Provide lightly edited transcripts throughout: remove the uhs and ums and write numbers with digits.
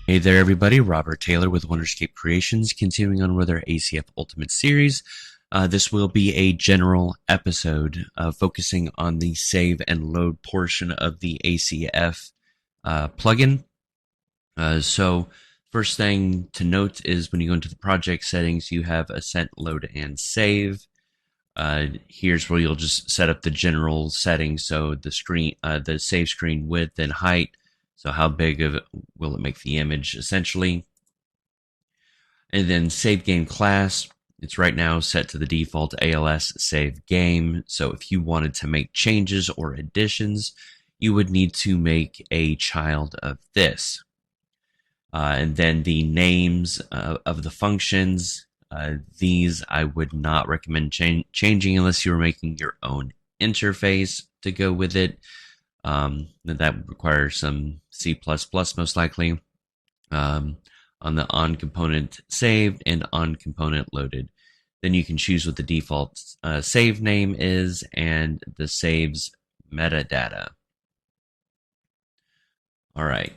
Hey there, everybody. Robert Taylor with Wonderscape Creations, continuing on with our ACF Ultimate series. This will be a general episode focusing on the save and load portion of the ACF plugin. So, first thing to note is when you go into the project settings, you have Ascent, Load, and Save. Here's where you'll just set up the general settings. So the save screen width and height. So how big of it will it make the image essentially? And then save game class. It's right now set to the default ALS save game. So if you wanted to make changes or additions, you would need to make a child of this. And then the names of the functions. These I would not recommend changing unless you were making your own interface to go with it. That would require some C++ most likely. On the on component saved and on component loaded. Then you can choose what the default save name is and the save's metadata. All right.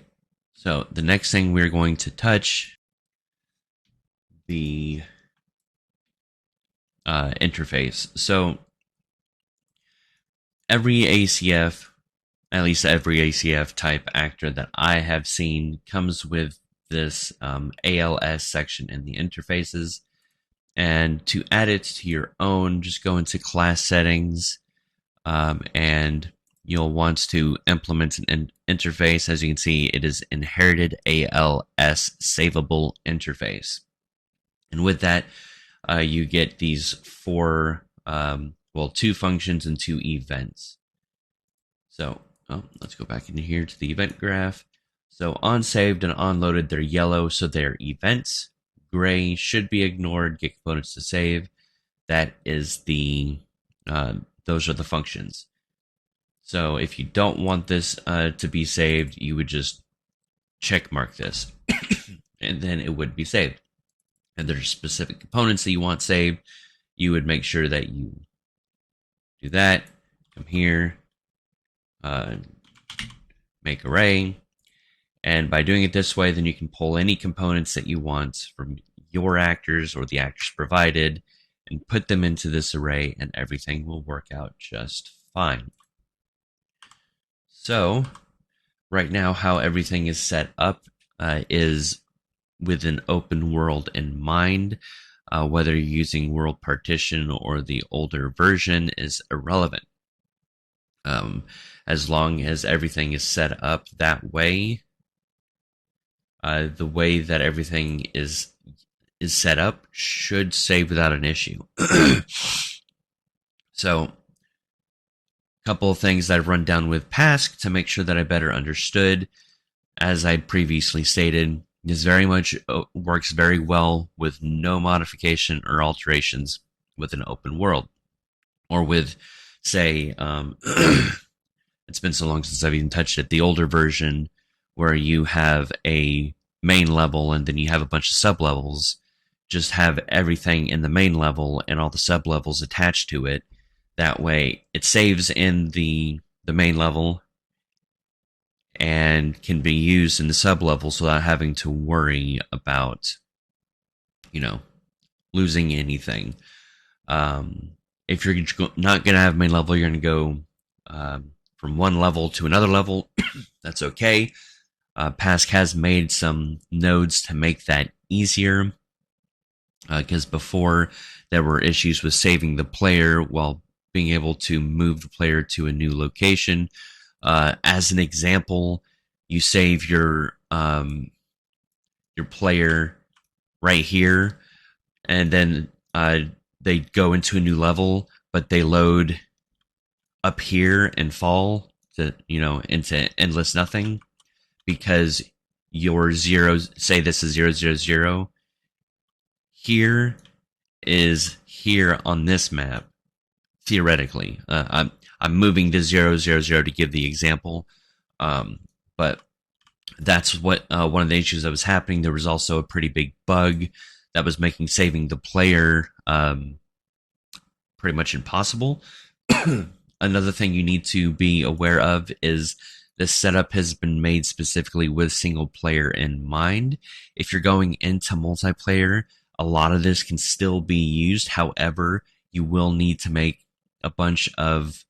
So the next thing we're going to touch the interface. So every ACF, at least every ACF type actor that I have seen, comes with this ALS section in the interfaces. And to add it to your own, just go into class settings and you'll want to implement an interface. As you can see, it is inherited ALS savable interface. And with that, you get these four, two functions and two events. So let's go back into here to the event graph. So on saved and on loaded, they're yellow, so they're events. Gray should be ignored, get components to save. That is those are the functions. So if you don't want this to be saved, you would just check mark this, and then it would be saved. And there's specific components that you want saved. You would make sure that you do that. Come here, make array. And by doing it this way, then you can pull any components that you want from your actors or the actors provided and put them into this array, and everything will work out just fine. So right now, how everything is set up is with an open world in mind. Whether you're using world partition or the older version is irrelevant. As long as everything is set up that way, the way that everything is set up should save without an issue. So, a couple of things that I've run down with Pask to make sure that I better understood. As I previously stated, this very much works very well with no modification or alterations with an open world. Or with, say, it's been so long since I've even touched it, the older version where you have a main level and then you have a bunch of sub-levels. Just have everything in the main level and all the sub-levels attached to it. That way it saves in the main level and can be used in the sub-levels without having to worry about, losing anything. If you're not going to have main level, you're going to go from one level to another level. That's okay. Pask has made some nodes to make that easier, because before there were issues with saving the player while being able to move the player to a new location. As an example, you save your player right here, and then they go into a new level, but they load up here and fall to into endless nothing. Because your zeros, say this is 000, here is here on this map, theoretically. I'm moving to 000 to give the example, but that's what one of the issues that was happening. There was also a pretty big bug that was making saving the player pretty much impossible. Another thing you need to be aware of is This setup has been made specifically with single player in mind. If you're going into multiplayer, a lot of this can still be used. However, you will need to make a bunch of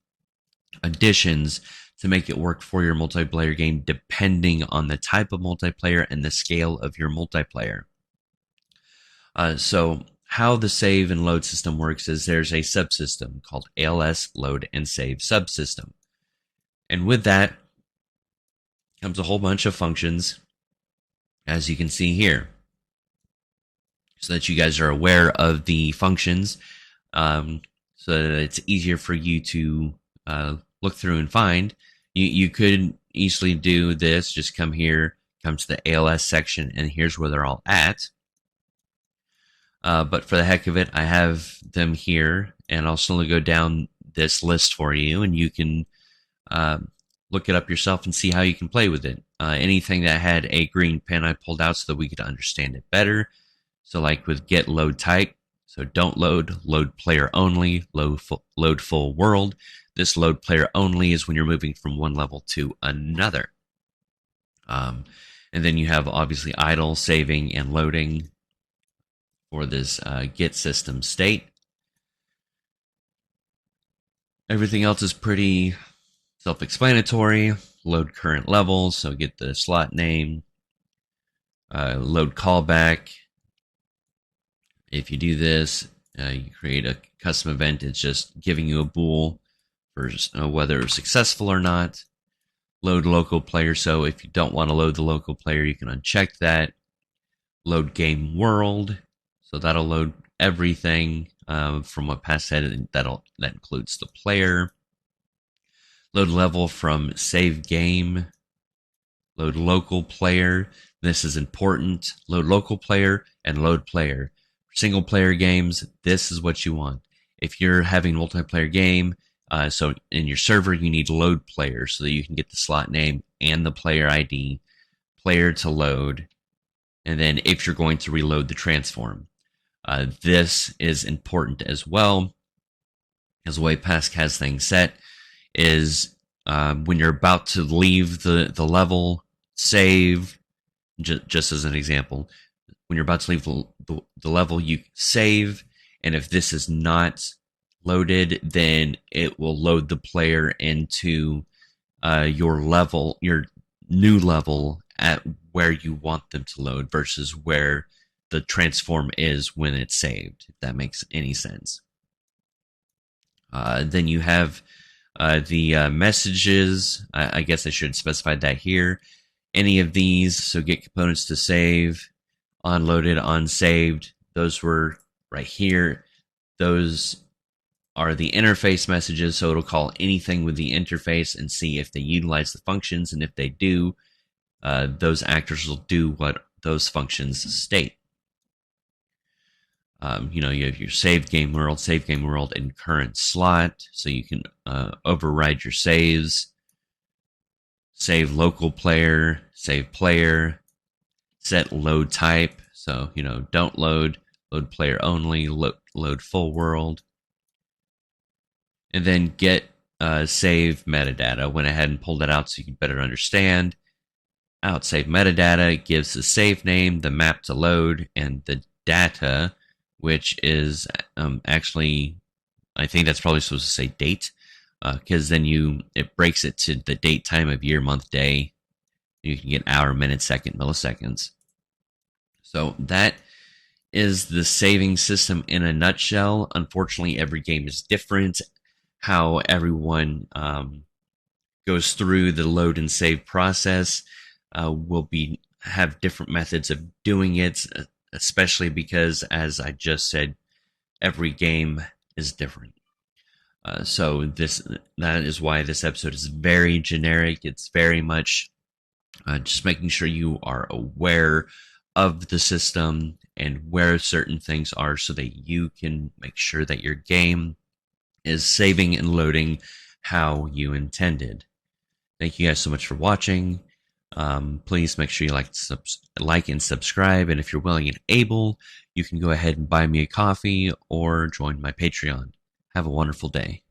additions to make it work for your multiplayer game, depending on the type of multiplayer and the scale of your multiplayer. So how the save and load system works is there's a subsystem called ALS load and save subsystem. And with that comes a whole bunch of functions, as you can see here, so that you guys are aware of the functions, so that it's easier for you to look through and find. You could easily do this, just come here, come to the ALS section, and here's where they're all at. But for the heck of it, I have them here, and I'll slowly go down this list for you, and you can look it up yourself and see how you can play with it. Anything that had a green pen I pulled out so that we could understand it better. So like with get load type, so don't load player only, load full world. This load player only is when you're moving from one level to another. And then you have obviously idle, saving, and loading for this get system state. Everything else is pretty self-explanatory. Load current level, so get the slot name. Load callback. If you do this, you create a custom event. It's just giving you a bool for whether it's successful or not. Load local player, so if you don't want to load the local player, you can uncheck that. Load game world, so that'll load everything from what past said. That includes the player. Load level from save game. Load local player. This is important. Load local player and load player. For single player games, this is what you want. If you're having a multiplayer game, so in your server, you need load player so that you can get the slot name and the player ID, player to load, and then if you're going to reload the transform. This is important as well, as the way Pask has things set is when you're about to leave the level, save, just as an example, when you're about to leave the level, you save, and if this is not loaded, then it will load the player into your level, your new level at where you want them to load versus where the transform is when it's saved, if that makes any sense. Then you have the messages. I guess I should specify that here. Any of these, so get components to save, unloaded, unsaved, those were right here. Those are the interface messages, so it'll call anything with the interface and see if they utilize the functions, and if they do, those actors will do what those functions state. You have your save game world, and current slot, so you can override your saves. Save local player, save player, set load type, so don't load player only, load full world, and then get save metadata. Went ahead and pulled that out so you can better understand. Out save metadata gives the save name, the map to load, and the data, which is actually, I think that's probably supposed to say date, because then it breaks it to the date, time of year, month, day. You can get hour, minute, second, milliseconds. So that is the saving system in a nutshell. Unfortunately, every game is different. How everyone goes through the load and save process will have different methods of doing it, especially because, as I just said, every game is different. So that is why this episode is very generic. It's very much just making sure you are aware of the system and where certain things are so that you can make sure that your game is saving and loading how you intended. Thank you guys so much for watching. Please make sure you like and subscribe, and if you're willing and able, you can go ahead and buy me a coffee or join my Patreon. Have a wonderful day.